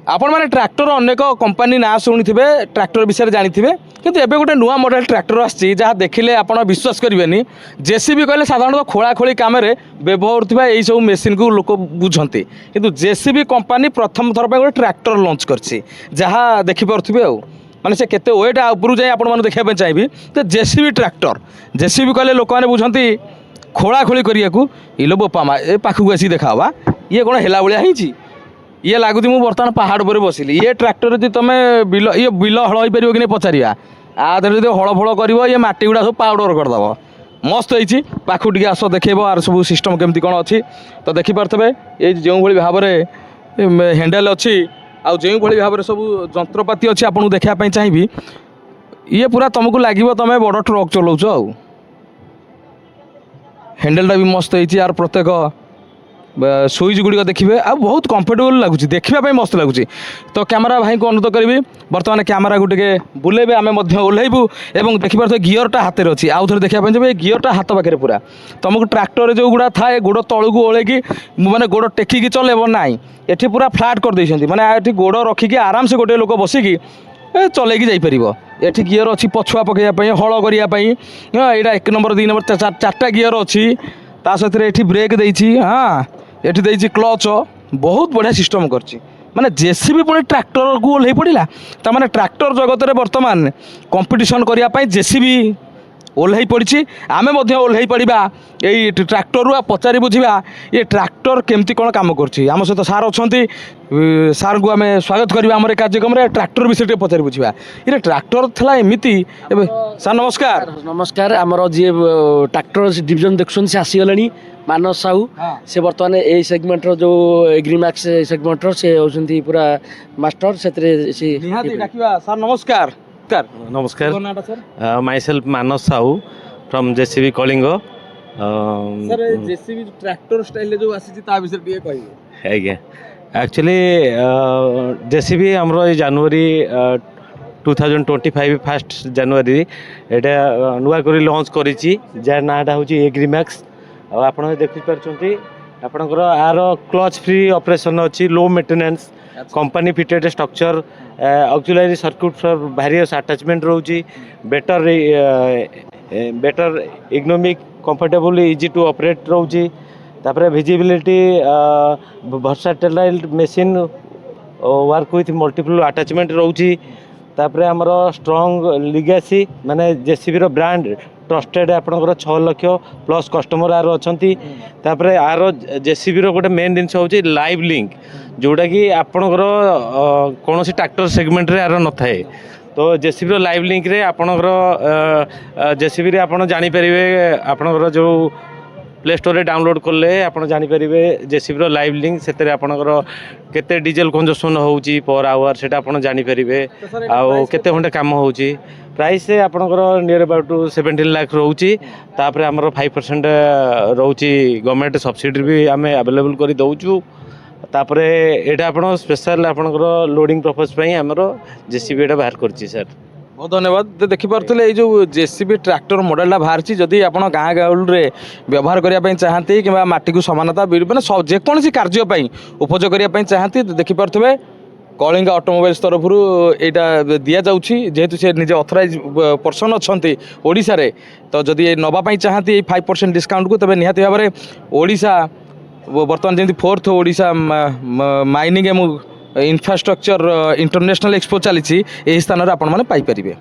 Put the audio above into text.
आपण मैंने ट्रैक्टर अनेक कंपनी ना शुणी थे ट्रैक्टर विषय जानी थे कि एवं गोटे नुआ मॉडल ट्रैक्टर आसी जहाँ देखिले आप विश्वास करेंगे जेसीबी कहले साधारणतः खोला खोली कम व्यवहार यही सब मेसीन को लोक बुझे कि जेसीबी कंपनी प्रथम थर गोटे ट्रैक्टर लॉन्च करछि जहाँ देखिपे आ माने से केते वेट ऊपर जाए आपने देखा चाहिए तो जेसीबी ट्रैक्टर जेसीबी कहले लोक मैंने बुझे खोला खोली करने इलो बोपा मा ए पाखक आसी देखा ये कौन है भाया ही ये लगुच मुझे बर्तमान पहाड़ पर बसिली ये ट्रैक्टर जी तुम बिल ये बिल हल हो पार कि नहीं पचारिया आधे जो हल फल कर ये मटी गुड़ा सब पाउडर करदेव मस्त होती पाखु टे आस देखेब आर सब सिस्टम केमती कौन अच्छी तो देखिपे ये जो भाव में हैंडल अच्छी आउ जो भाव में सब जंत्रपाति अच्छी आपको देखापी चाहिए ये पूरा तुमको लगे तुम बड़ ट्रक चलाऊच हैंडलटा भी मस्त होती यार प्रत्येक सुइच गुड़िक देखिए आ बहुत कंफर्टेबल लगुच देखापी मस्त लगुच तो कैमरा भाई को अनुरोध करी बर्तमान कैमरा को टे बुलेबे आम ओह्लैबू और देखिपे गियरटा हाथ में अच्छी आउ थे देखापी जब गियरटा हाथ पाखे पूरा तुमको ट्रैक्टर जो गुड़ा थाए गोड़ तलू ओल्लैकी माने गोड़ टेकिकी चलेब ना ये पूरा फ्लाट कर देते माने ये गोड़ रखिकी आराम से गोटे लोक बसिकी चलैकी जापर ये गियर अच्छी पछुआ पकड़ापी हल करने यहाँ 1 नंबर 2 नंबर 4टा गियर अच्छी ता सहित ये ब्रेक देती हाँ ये क्लच बहुत बढ़िया सिस्टम करची माने जेसीबी पुणी ट्रैक्टर को ओह्लै पड़ा तो मैंने ट्रैक्टर जगत में बर्तमान कंपटीशन करने जेसीबी ओह्लै पड़ी आम ओह्लै पड़ा यही ट्रैक्टर रू पचारि बुझा ये ट्रैक्टर केमती कौन काम करम सहित सार अच्छा सार को आम स्वागत करवा आम कार्यक्रम ट्रैक्टर विषय पचारि बुझा ये ट्रैक्टर था एमती सार नमस्कार नमस्कार आमर जी ट्रैक्टर डिविजन देखुं से आसीगले मानस साहू से बर्तमान यही सेगमेंटर जो एग्रीमैक्स सेगमेंटर से होती पूरा मास्टर से सार नमस्कार नमस्कार myself Manas Sahu from JCB Kalinga sir JCB tractor style जो आसी ता विषय टिके कहिबे आज्ञा एक्चुअली जेसीबी हमरो जनवरी 2025 फास्ट जनवरी एटा नुआ करी लॉन्च करिछि जार नाटा होछि एग्रीमैक्स आ आपण देखि परछंती आपणकर आर क्लच फ्री ऑपरेशन अच्छी low maintenance company fitted structure auxiliary circuit for various attachment रोची better better economic comfortable easy to operate रोची तापर visibility versatile machine work with multiple attachment रोची तापर हमर स्ट्रांग लिगेसी माने जेसीबी रो brand trusted आपणकर 6 लाख प्लस कस्टमर आर अच्छी तापर आर जेसीबी रो गोटे मेन जिन हूँ लाइव लिंक जोटा कि आपणकर कौन ट्रैक्टर सेगमेंट रे आर न थाए तो जेसीबी रो लाइव लिंक रे आपणकर जेसीबी रे आपण जानि परिबे आपणकर जो प्ले स्टोर रे डाउनलोड कले आपण जानि परिबे जेसीबी रो लाइव लिंक सेते आपणकर केते डीजल कंजम्पशन होउची पर आवर सेटा आपण जानि परिबे आ केते घंटे काम होउची प्राइस आपणकर नियर अबाउट 17 लाख रोची तापर हमर 5% रोची गवर्नमेंट सब्सिडी भी आमे अवेलेबल करी दउचू तापर एटा आपण स्पेशल आपणकर लोडिंग पर्पस पई हमर जेसीबी एटा बाहर करची सर बहुत धन्यवाद देखिपे ये जो जेसीबी ट्रैक्टर मॉडल बाहर जदि आप गाँ गाँव व्यवहार करने चाहती कि माटी को समानता मैंने जेकोसी कार्य उपयोग करने चाहती देखिपे कलिंग ऑटोमोबाइल्स तरफ यहाँ दि जाऊँगी जेहेतु से निजे ऑथराइज पर्सन अच्छा ओडिशा रे तो जदि नवाई चाहती 5% डिस्काउंट को तबे निहाती भाव में ओडिशा बर्तमान जमी 4th ओडिशा माइनिंग एवं इंफ्रास्ट्रक्चर इंटरनेशनल एक्सपो चली स्थान में आपण मैंने पाइपर।